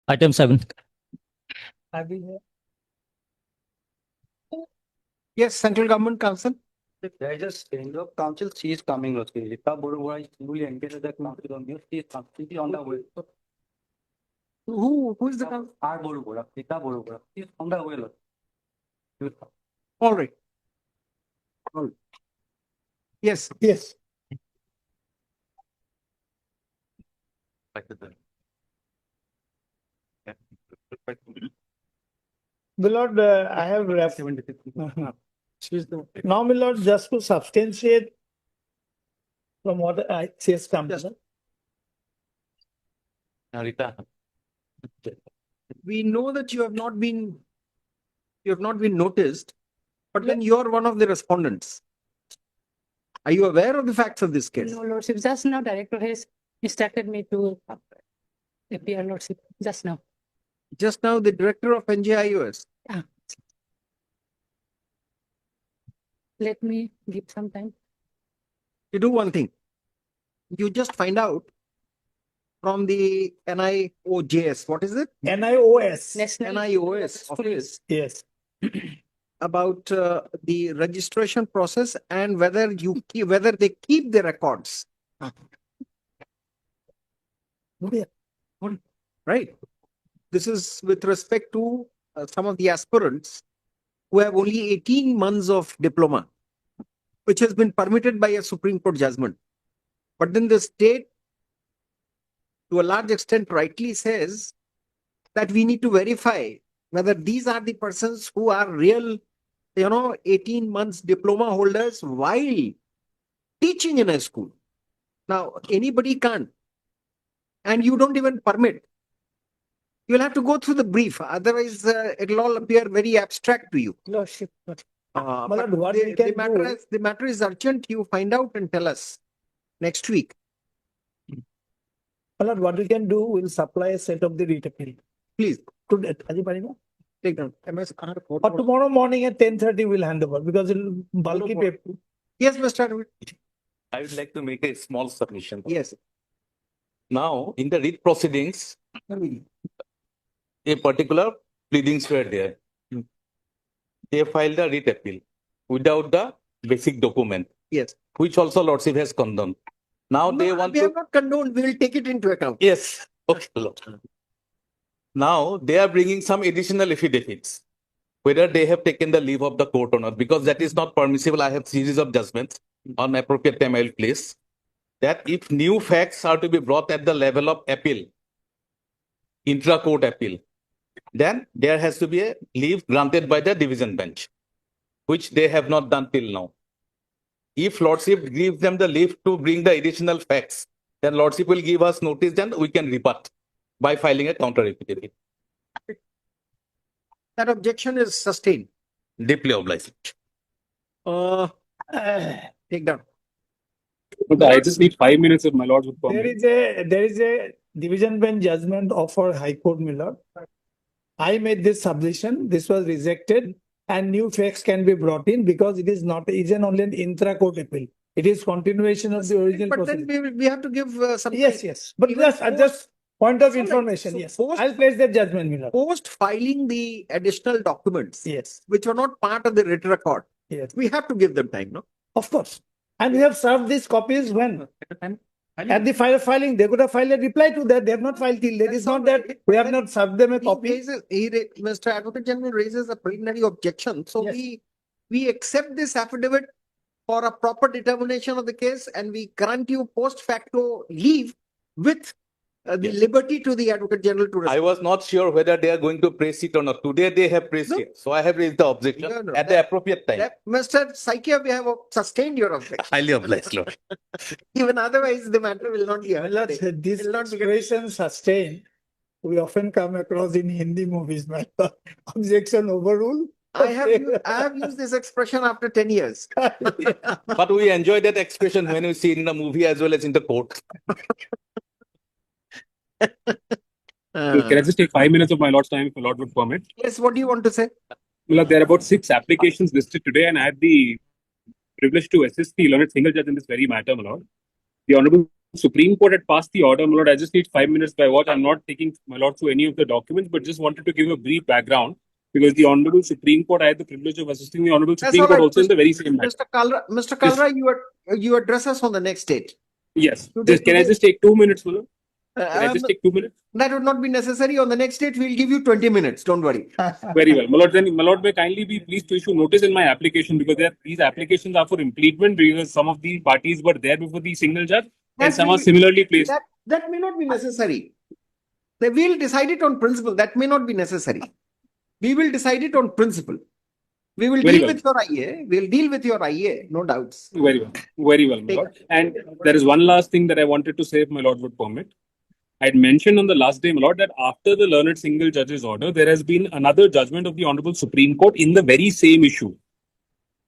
Item 7. Yes, Central Government Council. There is a change of council. She is coming. Rita Borova is newly engaged the council on this. She is completely on the way. Who is the council? R. Borova, Rita Borova. She is on the way. All right. All right. Yes. Yes. My Lord, I have referred. Now, my Lord, just to substantiate from what I says come. Rita. We know that you have not been noticed, but then you are one of the respondents. Are you aware of the facts of this case? No, Lordship. Just now, Director has instructed me to appear, Lordship. Just now. Just now, the director of NIOS. Ah. Let me give some time. You do one thing. You just find out from the NIOS. What is it? NIOS. National NIOS office Yes. about the registration process and whether they keep the records. Right. This is with respect to some of the aspirants who have only 18 months of diploma, which has been permitted by a Supreme Court judgment. But then the state, to a large extent, rightly says that we need to verify whether these are the persons who are real, 18 months diploma holders while teaching in a school. Now, anybody can't. And you don't even permit. You'll have to go through the brief. Otherwise, it'll all appear very abstract to you. Lordship. But what we can the matter is urgent. You find out and tell us next week. My Lord, what we can do, we'll supply a set of the writ appeal. Please Today, take down. MSR. or tomorrow morning at 10:30 we'll hand over because it'll bulky paper. Yes, Mr. Arvind. I would like to make a small submission. Yes. Now, in the writ proceedings, a particular pleadings were there. They filed a writ appeal without the basic document, Yes. which also Lordship has condoned. Now they want we to. have not condoned. We will take it into account. Yes. Okay, Lord. Now they are bringing some additional affidavits, whether they have taken the leave of the court or not, because that is not permissible. I have series of judgments on appropriate time I will place that if new facts are to be brought at the level of appeal, intra-court appeal, then there has to be a leave granted by the division bench, which they have not done till now. If Lordship gives them the leave to bring the additional facts, then Lordship will give us notice, then we can rebut by filing a counter affidavit. That objection is sustained. Deeply obliged. Take down. But I just need 5 minutes if my lords would permit. There is a division bench judgment of our High Court, my Lord. I made this submission. This was rejected, and new facts can be brought in because it is not only an intra-court appeal. It is continuation of the original But procedure. then we have to give some. Yes. But Even just point of So, like, information. so Yes. post- I'll place that judgment, my Lord. Post filing the additional documents, Yes. which were not part of the writ record, Yes. we have to give them time, no? Of course. And we have served these copies when? At the filing, they could have filed a reply to that. They have not filed till. It is not that we have not served them a copy. Mr. Advocate General raises a preliminary objection. So Yes. we accept this affidavit for a proper determination of the case, and we grant you post facto leave with the liberty to the Advocate General to I respond. was not sure whether they are going to press it or not. Today they have pressed No. it. So I have raised the objection No. at the appropriate time. Mr. Saikia, we have sustained your objection. Highly obliged, Lord. Even otherwise, the matter will not be heard. Well, today. this Will not be- expression sustained, we often come across in Hindi movies. My Lord. Objection overruled. I have used this expression after 10 years. But we enjoy that expression when we see it in the movie as well as in the court. Can I just take 5 minutes of my lord's time if my lord would permit? Yes, what do you want to say? Well, there are about 6 applications listed today, and I had the privilege to assist the learned single judge in this very matter, my lord. The Honorable Supreme Court had passed the order, my lord. I just need 5 minutes by watch. I'm not taking my lord through any of the documents, but just wanted to give a brief background because the Honorable Supreme Court, I had the privilege of assisting the Honorable That's Supreme all Court right, also in the very same matter. Mr. Kalra, you address us on the next date. Yes. Today- Can I just take 2 minutes, my lord? Can I Um, just take 2 minutes? that would not be necessary. On the next date, we'll give you 20 minutes. Don't worry. Very well. My lord, then, my lord, may kindly be pleased to issue notice in my application because these applications are for impletement because some of the parties were there before the single judge and That some may are be- similarly placed. That may not be necessary. We'll decide it on principle. That may not be necessary. We will decide it on principle. We will Very deal well. with your IA. We'll deal with your IA, no doubts. Very well. Very well, my lord. And there is one last thing that I wanted to say, if my lord would permit. I had mentioned on the last day, my lord, that after the learned single judge's order, there has been another judgment of the Honorable Supreme Court in the very same issue,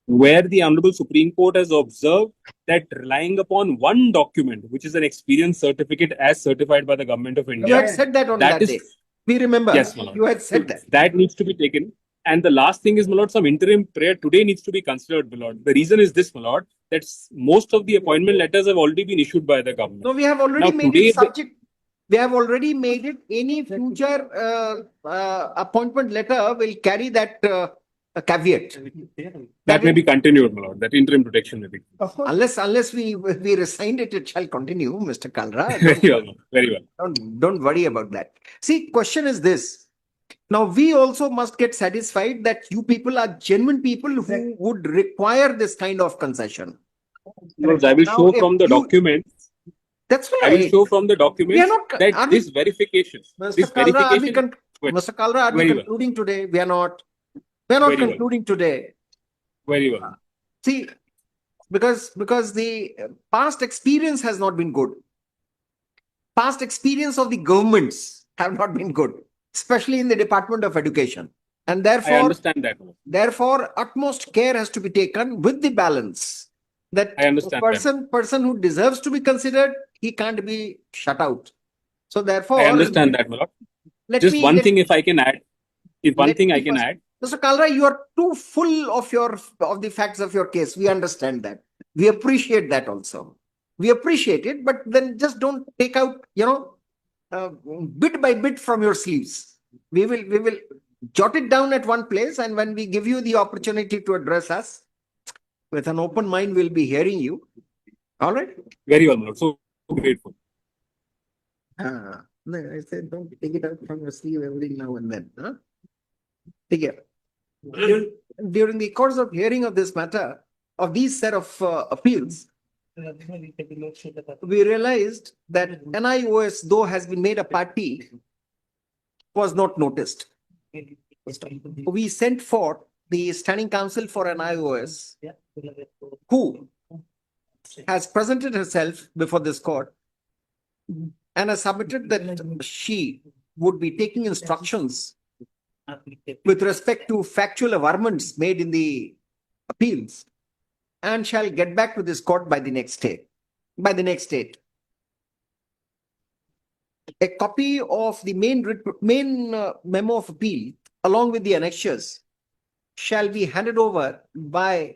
where the Honorable Supreme Court has observed that relying upon one document, which is an experience certificate as certified by the Government of You India, had said that on that that is- day. We remember. Yes, my lord. You had said that. That needs to be taken. And the last thing is, my lord, some interim prayer today needs to be considered, my lord. The reason is this, my lord, that most of the appointment letters have already been issued by the government. No, we have already Now, made today it the- subject. We have already made it. Any future appointment letter will carry that caveat. That may be continued, my lord. That interim protection may be. Of course. Unless we resigned it, it shall continue, Mr. Kalra. Very well, very well. Don't worry about that. See, question is this. Now, we also must get satisfied that you people are genuine people who would require this kind of concession. Lords, I will Now, show if from the you- documents. That's I will right. show from the We are documents not- are that we- this verification, Mr. this Kalra, are we verification. Wait. Mr. Kalra, are we Very well. concluding today? We are not. We are not Very well. concluding today. Very well. See, because the past experience has not been good. Past experience of the governments have not been good, especially in the Department of Education. And I therefore, understand that. therefore, utmost care has to be taken with the balance that I understand that. person who deserves to be considered, he can't be shut out. So therefore, I understand that, my lord. let Just me- one let- thing, if I can add. If one let thing me I can first- add. Mr. Kalra, you are too full of the facts of your case. We understand that. We appreciate that also. We appreciate it, but then just don't take out, bit by bit from your sleeves. We will jot it down at one place, and when we give you the opportunity to address us with an open mind, we'll be hearing you. All right. Very well, my lord. So grateful. No, I said don't take it out from your sleeve every now and then. Huh? Take care. During the course of hearing of this matter, of these set of appeals, we realized that NIOS, though has been made a party, was not noticed. We sent for the Standing Counsel for NIOS, who has presented herself before this court and has submitted that she would be taking instructions with respect to factual averments made in the appeals and shall get back to this court by the next day. A copy of the main memo of appeal along with the annexures shall be handed over by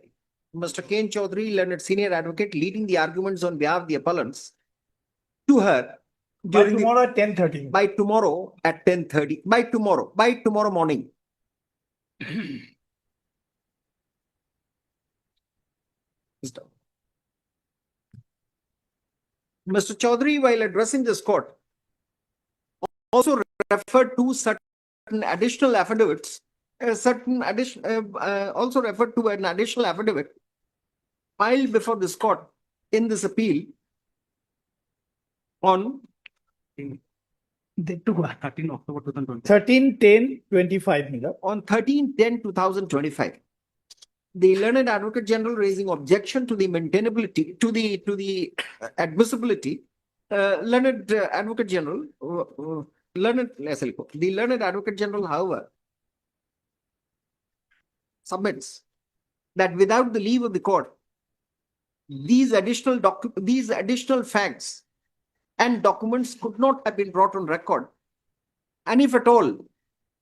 Mr. Ken Chaudhary, learned senior advocate, leading the arguments on behalf of the appellants to her By tomorrow at 10:30. by tomorrow at 10:30. By tomorrow morning. Mr. Chaudhary, while addressing this court, also referred to certain additional affidavits, also referred to an additional affidavit filed before this court in this appeal on They took 13 October 2020. 13/10/25, Miller. on 13/10/2025. The learned advocate general raising objection to the maintainability, to the admissibility, learned advocate general, the learned advocate general, however, submits that without the leave of the court, these additional facts and documents could not have been brought on record. And if at all,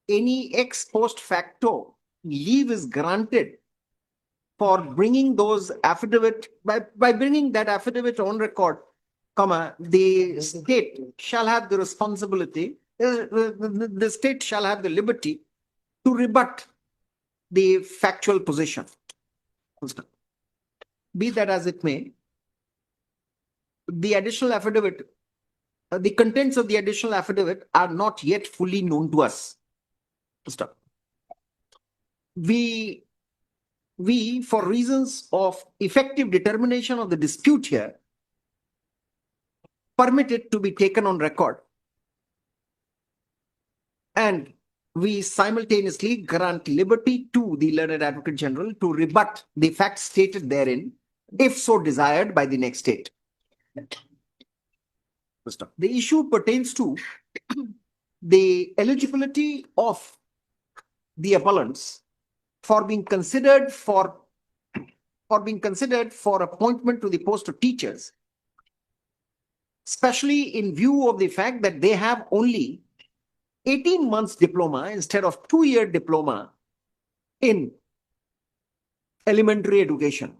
any ex post facto leave is granted for bringing those affidavit, by bringing that affidavit on record, the state shall have the responsibility, the state shall have the liberty to rebut the factual position. Be that as it may, the additional affidavit, the contents of the additional affidavit are not yet fully known to us. We, for reasons of effective determination of the dispute here, permit it to be taken on record. And we simultaneously grant liberty to the Learned Advocate General to rebut the facts stated therein, if so desired by the next state. The issue pertains to the eligibility of the appellants for being considered for appointment to the post of teachers, especially in view of the fact that they have only 18 months diploma instead of 2-year diploma in elementary education.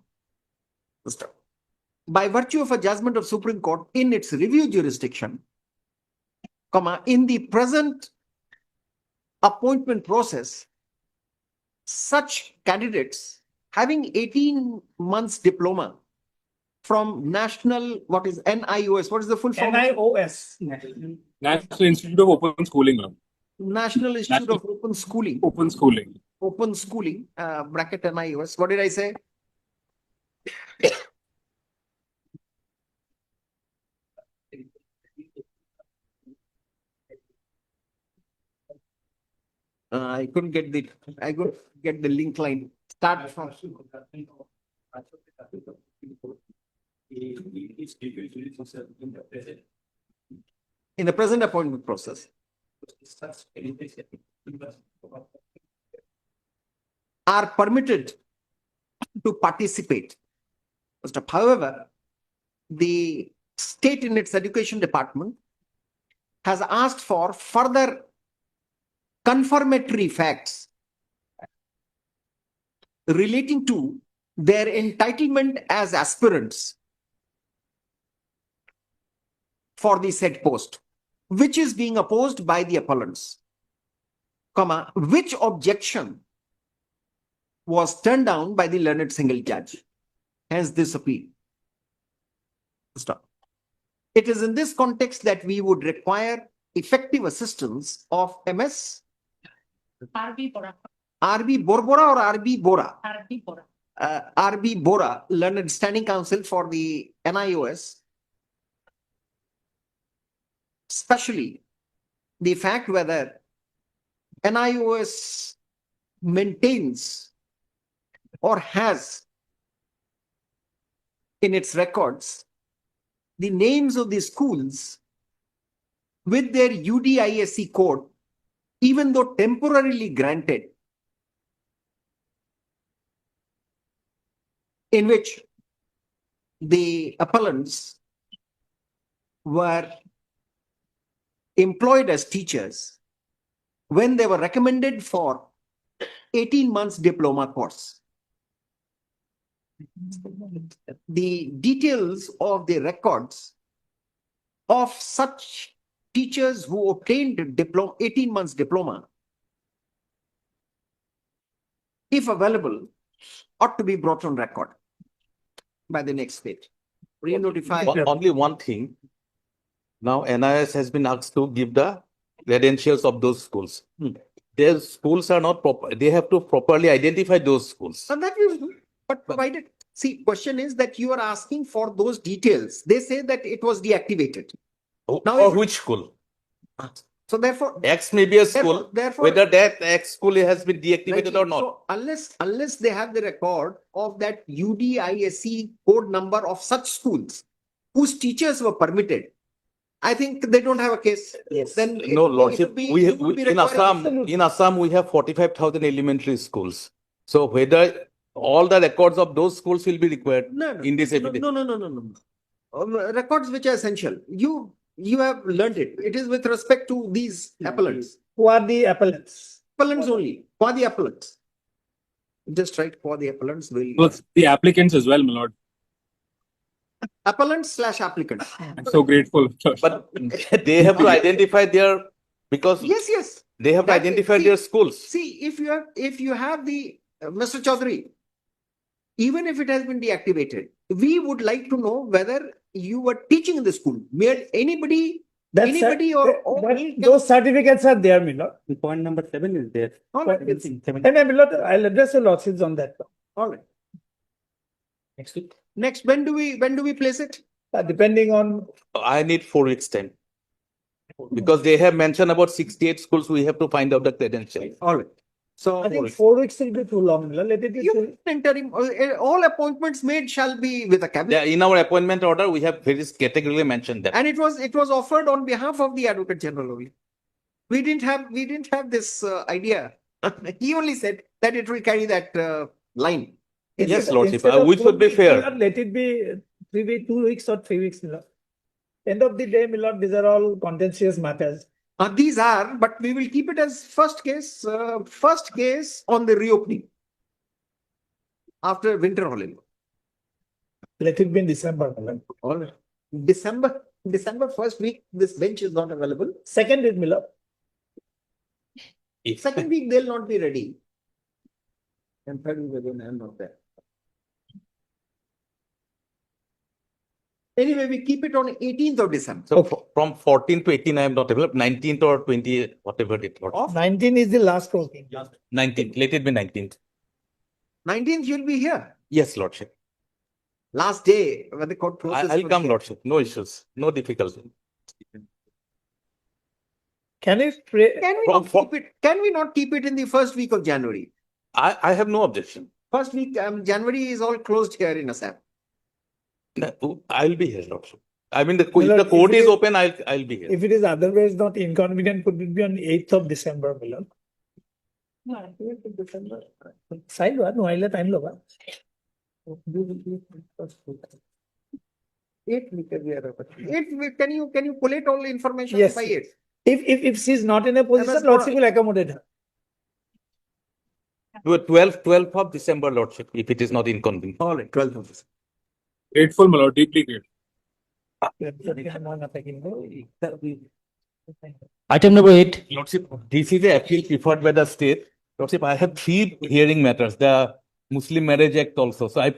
By virtue of a judgment of Supreme Court in its review jurisdiction, in the present appointment process, such candidates having 18 months diploma from national, what is NIOS? What is the full form? NIOS. National Institute of Open Schooling. Ma'am. National Institute of Open Schooling. Open Schooling. Open Schooling, bracket NIOS. What did I say? I couldn't get the link line. Start from. In the present appointment process, are permitted to participate. However, the state in its education department has asked for further confirmatory facts relating to their entitlement as aspirants for the said post, which is being opposed by the appellants, which objection was turned down by the learned single judge. Hence this appeal. It is in this context that we would require effective assistance of MS RB Bora. RB Borbora or RB Bora? RB Bora. RB Bora, Learned Standing Counsel for the NIOS, especially the fact whether NIOS maintains or has in its records the names of the schools with their UDISC code, even though temporarily granted, in which the appellants were employed as teachers when they were recommended for 18 months diploma course. The details of the records of such teachers who obtained 18 months diploma, if available, ought to be brought on record by the next state. Re-notify. Only one thing. Now NIS has been asked to give the credentials of those schools. Their schools are not proper. They have to properly identify those schools. And that you do. But provided, see, question is that you are asking for those details. They say that it was deactivated. Now Or if- which school? So therefore, X may be a school. therefore, Whether that X school has been deactivated or not. So unless they have the record of that UDISC code number of such schools whose teachers were permitted, I think they don't have a case. Yes. Then No, it Lordship, would be- we, it would be in requiring- Assam, we have 45,000 elementary schools. So whether all the records of those schools will be required No, in this evidence. No. Records which are essential. You have learned it. It is with respect to these appellants. Who are the appellants? Appellants only. For the appellants. Just write for the appellants will. So the applicants as well, my lord. appellant/applicant. I'm so grateful. But they have to identify their, because Yes. they have to That- identify see- their schools. See, if you have the Mr. Chaudhary, even if it has been deactivated, we would like to know whether you were teaching in the school. May anybody Those certificates are there, my lord. Point number 7 is there. All right. And my lord, I'll address your lordships on that. All right. Next week. Next, when do we place it? Depending on, I need 4 weeks time. Because they have mentioned about 68 schools, we have to find out the credentials. All right. So I think 4 weeks will be too long, my lord. Let it be. you interim, all appointments made shall be with a cabinet. Yeah, in our appointment order, we have very categorically mentioned that. And it was offered on behalf of the Advocate General only. We didn't have this idea. He only said that it will carry that line. Yes, Lordship, Instead of which 4 would be weeks, my fair. lord, let it be 2 weeks or 3 weeks, my lord. End of the day, my lord, these are all contentious matters. These are, but we will keep it as first case on the reopening after winter holiday. Let it be in December, my lord. All right. December first week, this bench is not available. Second is, my lord. Second week, they'll not be ready. And third week again, I'm not there. Anyway, we keep it on 18th of December. So from 14 to 18, I am not available. 19th or 20, whatever it was. 19 is the last working. 19th, let it be 19th. 19th, you'll be here. Yes, Lordship. Last day when the court closes. I'll for come, the- Lordship. No issues, no difficulty. Can you pray? Can we not keep it in the first week of January? I have no objection. First week, January is all closed here in Assam. No, I'll be here, Lordship. I mean, if Lord, the court if it is is- open, I'll be here. If it is otherwise not inconvenient, could it be on 8th of December, my lord? Side one, no, I'll time loga. 8th week, can you collate all the information Yes. by 8th? If she's not in a position, MS lordship will accommodate her. Do a 12th of December, Lordship, if it is not inconvenient. All right, 12th of December. Grateful, my lord, deeply grateful. Item number 8. Lordship, this is a appeal preferred by the state. Lordship, I have 3 hearing matters. The Muslim Marriage Act also. So I